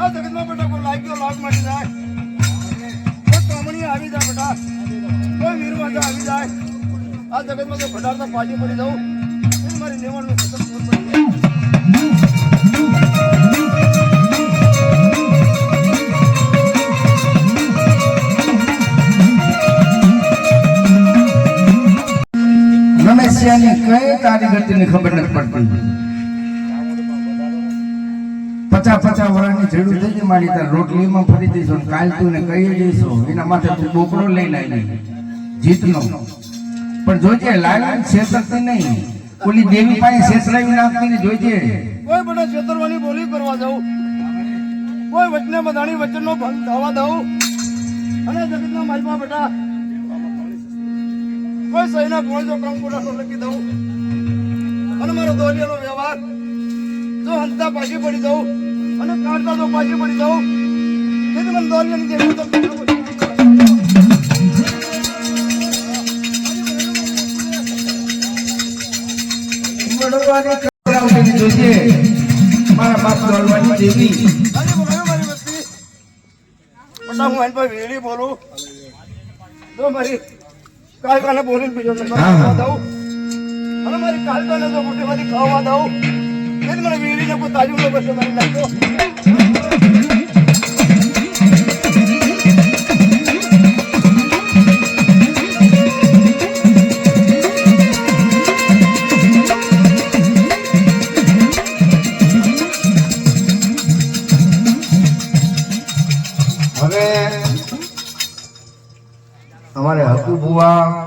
આ જગતમાં બેટા કોઈ લાગ્યો લાગ મારી જાય, કોઈ કામણી આવી જાય બેટા, કોઈ વીરવાજા આવી જાય, આ જગતમાં તો ઘટાડતા પાછી પડી જાઉં એ મારી નેવણનું ખતમ પડી જાય. રમેશિયાની કઈ તારી ગતિની ખબર નથી પડતી. 50 વર્ષની જેડું થઈ ગઈ મારી તાર રોટલીમાં ફરી દઈશું કાલ તું ને કહી દઈશું એના માથે તું બોકડો લઈને આવી જીતનો. પણ જોજે લાલાને છેતરતી નહીં, ઓલી દેવી પાસે છેતરાવી નાખતી ને જોજે. કોઈ બધા છેતરવાની બોલી કરવા દઉં, કોઈ વચને બધાની વચનનો ભંગ થવા દઉં, અને જગતના માલમાં બેટા કોઈ સહીના કોણ જો કામ કોડાનો લખી દઉં, અને મારો દોલિયાનો વ્યવહાર જો હંતા પાછી પડી દઉં અને કાઢતા તો પાછી પડી દઉં, તેથી મને દોલિયાની જેવું તો જોજે મારા બાપ દોલવાની દેવી. મારી વસ્તી બટા હું એની પર વેલી બોલું જો મારી કાલકાને બોલીને બીજો ખાવા દઉં, અને મારી કાલકાને જો મોટી મારી ખાવા દઉં, એ જ મને વીડીને કોઈ તાજું નો બસો મારી નાખો. હવે અમારે હકુ બુવા